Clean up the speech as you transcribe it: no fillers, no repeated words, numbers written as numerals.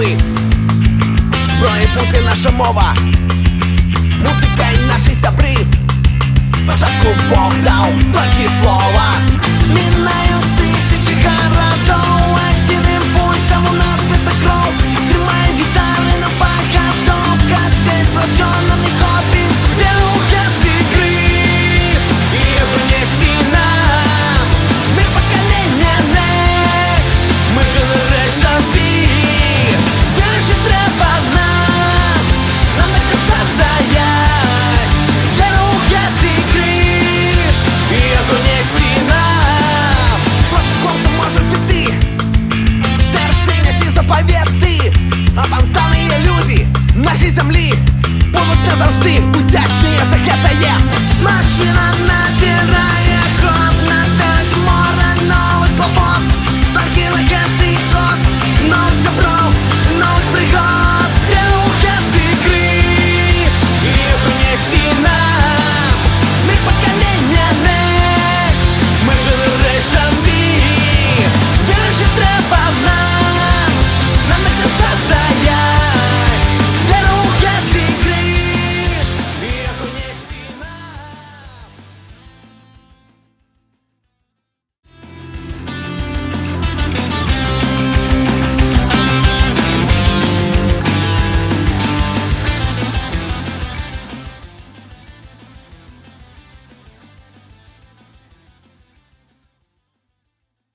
мови. Зброї бути наша мова, музика і наші сябри. Спочатку Бог дав тільки слова. Мінають тисячі городов, одним пульсом у нас б'ється кров. Тримаем гітари на багатом, кастель прощенным не хопить. Веруха ты криш, и принести нам. Мы поколение next, мы generation B. Дальше треба нам это состоять. Веруха ты криш, и принести нам. Просто хлопцем можеш піти, серце несі заповіти. А фонтани є люди, нашій землі будуть не завжди удячні.